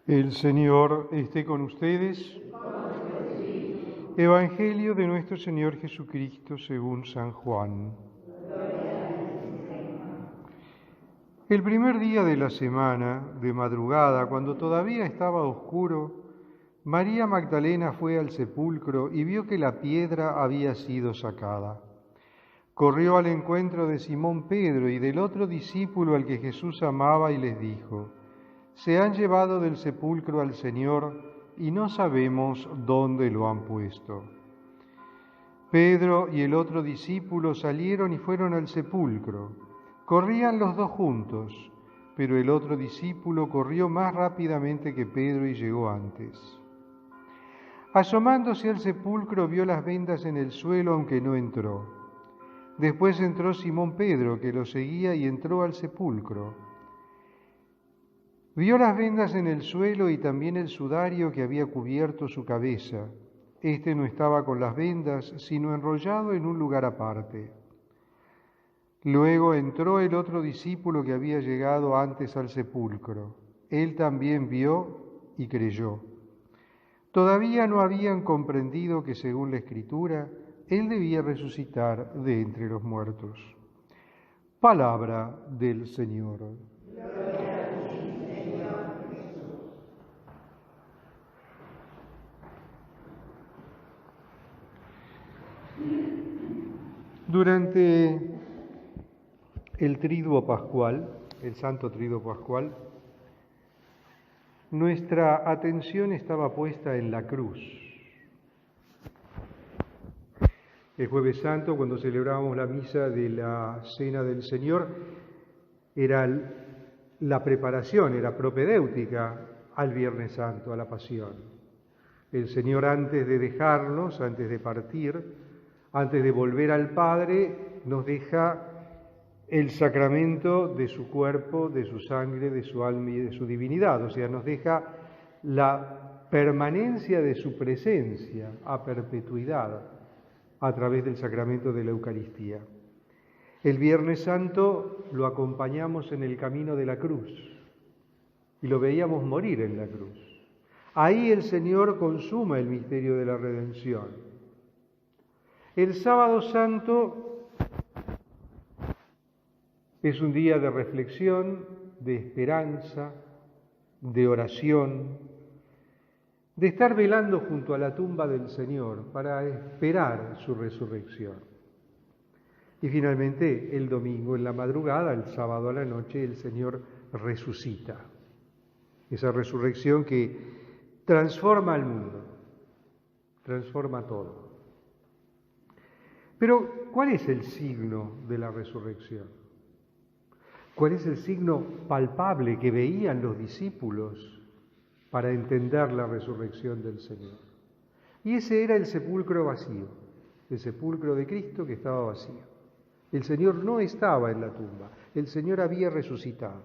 El Señor esté con ustedes. Evangelio de nuestro Señor Jesucristo según San Juan. El primer día de la semana, de madrugada, cuando todavía estaba oscuro, María Magdalena fue al sepulcro y vio que la piedra había sido sacada. Corrió al encuentro de Simón Pedro y del otro discípulo al que Jesús amaba y les dijo: «Se han llevado del sepulcro al Señor y no sabemos dónde lo han puesto». Pedro y el otro discípulo salieron y fueron al sepulcro. Corrían los dos juntos, pero el otro discípulo corrió más rápidamente que Pedro y llegó antes. Asomándose al sepulcro vio las vendas en el suelo, aunque no entró. Después entró Simón Pedro, que lo seguía, y entró al sepulcro. Vio las vendas en el suelo y también el sudario que había cubierto su cabeza. Este no estaba con las vendas, sino enrollado en un lugar aparte. Luego entró el otro discípulo que había llegado antes al sepulcro. Él también vio y creyó. Todavía no habían comprendido que, según la Escritura, Él debía resucitar de entre los muertos. Palabra del Señor. Durante el Triduo Pascual, el Santo Triduo Pascual, nuestra atención estaba puesta en la cruz. El Jueves Santo, cuando celebrábamos la misa de la Cena del Señor, era la preparación, era propedéutica al Viernes Santo, a la Pasión. El Señor, antes de dejarnos, antes de partir, antes de volver al Padre, nos deja el sacramento de su cuerpo, de su sangre, de su alma y de su divinidad. O sea, nos deja la permanencia de su presencia a perpetuidad a través del sacramento de la Eucaristía. El Viernes Santo lo acompañamos en el camino de la cruz y lo veíamos morir en la cruz. Ahí el Señor consuma el misterio de la redención. El Sábado Santo es un día de reflexión, de esperanza, de oración, de estar velando junto a la tumba del Señor para esperar su resurrección. Y finalmente, el domingo en la madrugada, el sábado a la noche, el Señor resucita. Esa resurrección que transforma al mundo, transforma todo. Pero, ¿cuál es el signo de la resurrección? ¿Cuál es el signo palpable que veían los discípulos para entender la resurrección del Señor? Y ese era el sepulcro vacío, el sepulcro de Cristo que estaba vacío. El Señor no estaba en la tumba, el Señor había resucitado.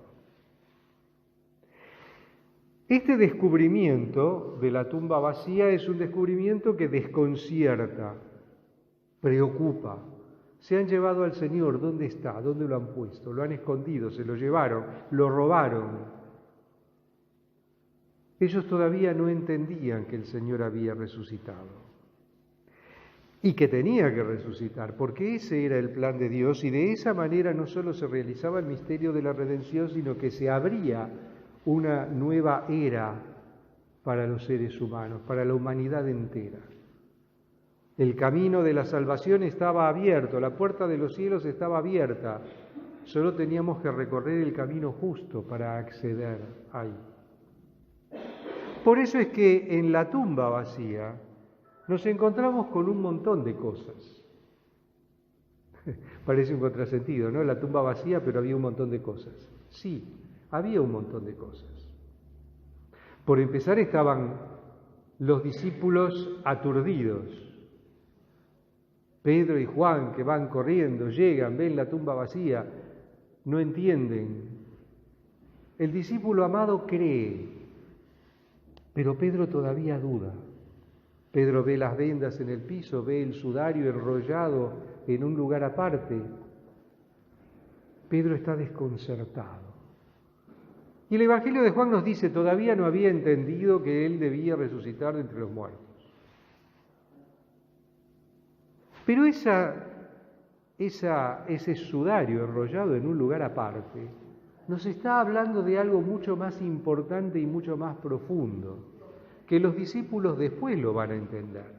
Este descubrimiento de la tumba vacía es un descubrimiento que desconcierta, preocupa. Se han llevado al Señor, ¿dónde está? ¿Dónde lo han puesto? Lo han escondido, se lo llevaron, lo robaron. Ellos todavía no entendían que el Señor había resucitado y que tenía que resucitar, porque ese era el plan de Dios, y de esa manera no solo se realizaba el misterio de la redención, sino que se abría una nueva era para los seres humanos, para la humanidad entera. El camino de la salvación estaba abierto, la puerta de los cielos estaba abierta, solo teníamos que recorrer el camino justo para acceder ahí. Por eso es que en la tumba vacía nos encontramos con un montón de cosas. Parece un contrasentido, ¿no? La tumba vacía, pero había un montón de cosas. Sí, había un montón de cosas. Por empezar, estaban los discípulos aturdidos. Pedro y Juan, que van corriendo, llegan, ven la tumba vacía, no entienden. El discípulo amado cree, pero Pedro todavía duda. Pedro ve las vendas en el piso, ve el sudario enrollado en un lugar aparte. Pedro está desconcertado. Y el Evangelio de Juan nos dice, todavía no había entendido que Él debía resucitar de entre los muertos. Pero ese sudario enrollado en un lugar aparte nos está hablando de algo mucho más importante y mucho más profundo, que los discípulos después lo van a entender.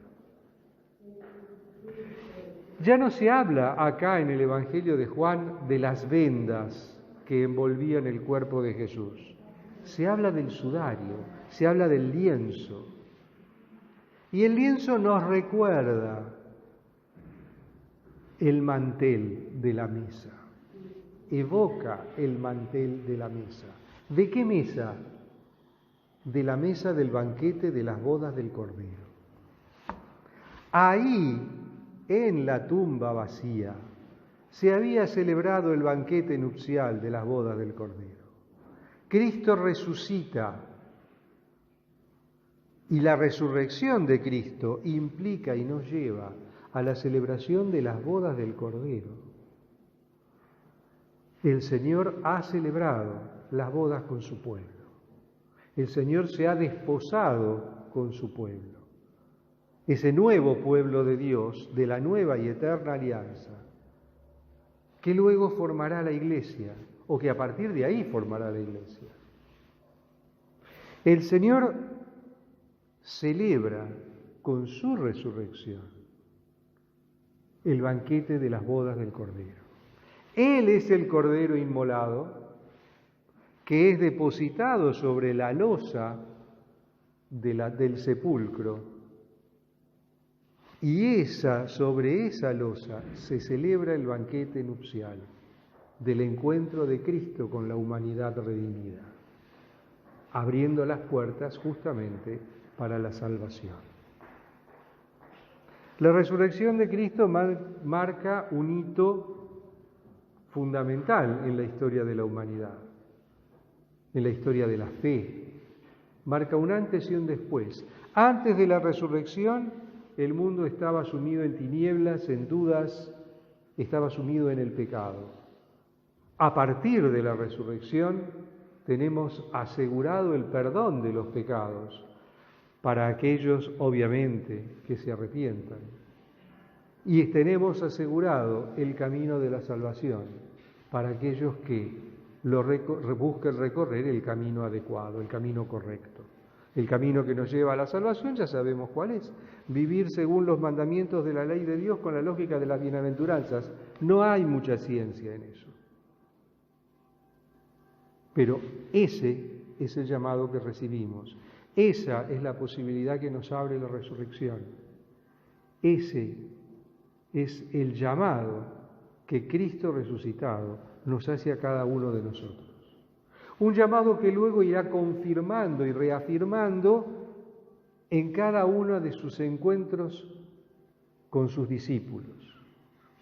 Ya no se habla acá en el Evangelio de Juan de las vendas que envolvían el cuerpo de Jesús. Se habla del sudario, se habla del lienzo. Y el lienzo nos recuerda el mantel de la mesa, evoca el mantel de la mesa. ¿De qué mesa? De la mesa del banquete de las bodas del Cordero. Ahí, en la tumba vacía, se había celebrado el banquete nupcial de las bodas del Cordero. Cristo resucita y la resurrección de Cristo implica y nos lleva a la celebración de las bodas del Cordero. El Señor ha celebrado las bodas con su pueblo. El Señor se ha desposado con su pueblo. Ese nuevo pueblo de Dios, de la nueva y eterna alianza, que luego formará la Iglesia, o que a partir de ahí formará la Iglesia. El Señor celebra con su resurrección el banquete de las bodas del Cordero. Él es el Cordero inmolado que es depositado sobre la losa del sepulcro, y sobre esa losa se celebra el banquete nupcial del encuentro de Cristo con la humanidad redimida, abriendo las puertas justamente para la salvación. La resurrección de Cristo marca un hito fundamental en la historia de la humanidad, en la historia de la fe. Marca un antes y un después. Antes de la resurrección, el mundo estaba sumido en tinieblas, en dudas, estaba sumido en el pecado. A partir de la resurrección, tenemos asegurado el perdón de los pecados para aquellos, obviamente, que se arrepientan. Y tenemos asegurado el camino de la salvación para aquellos que busquen recorrer el camino adecuado, el camino correcto. El camino que nos lleva a la salvación ya sabemos cuál es. Vivir según los mandamientos de la ley de Dios con la lógica de las bienaventuranzas. No hay mucha ciencia en eso. Pero ese es el llamado que recibimos. Esa es la posibilidad que nos abre la resurrección. Ese es el llamado que Cristo resucitado nos hace a cada uno de nosotros. Un llamado que luego irá confirmando y reafirmando en cada uno de sus encuentros con sus discípulos.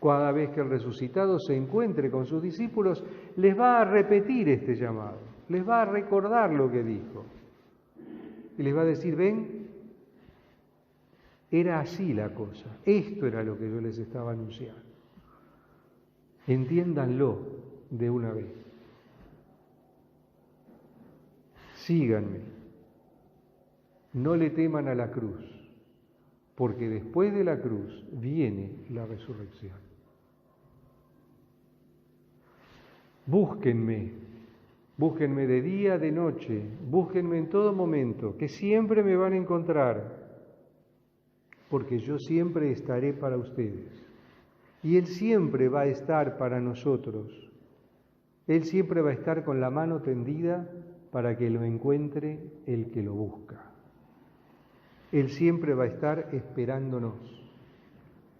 Cada vez que el resucitado se encuentre con sus discípulos, les va a repetir este llamado, les va a recordar lo que dijo. Y les va a decir, ven, era así la cosa, esto era lo que yo les estaba anunciando. Entiéndanlo de una vez. Síganme, no le teman a la cruz, porque después de la cruz viene la resurrección. Búsquenme de día, de noche, búsquenme en todo momento, que siempre me van a encontrar, porque yo siempre estaré para ustedes. Y Él siempre va a estar para nosotros. Él siempre va a estar con la mano tendida para que lo encuentre el que lo busca. Él siempre va a estar esperándonos.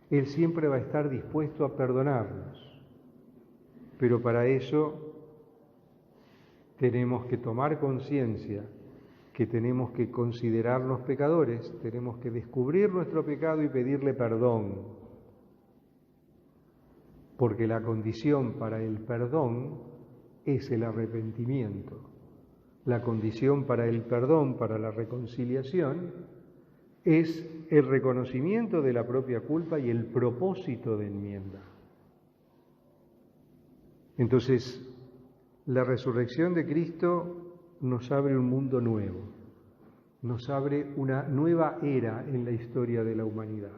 Él siempre va a estar dispuesto a perdonarnos. Pero para eso tenemos que tomar conciencia que tenemos que considerarnos pecadores, tenemos que descubrir nuestro pecado y pedirle perdón. Porque la condición para el perdón es el arrepentimiento. La condición para el perdón, para la reconciliación, es el reconocimiento de la propia culpa y el propósito de enmienda. Entonces, la resurrección de Cristo nos abre un mundo nuevo, nos abre una nueva era en la historia de la humanidad.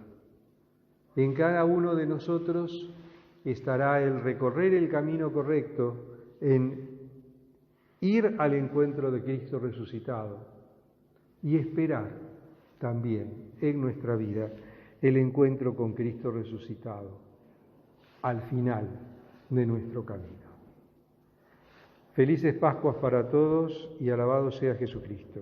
En cada uno de nosotros estará el recorrer el camino correcto, en ir al encuentro de Cristo resucitado y esperar también en nuestra vida el encuentro con Cristo resucitado al final de nuestro camino. Felices Pascuas para todos y alabado sea Jesucristo.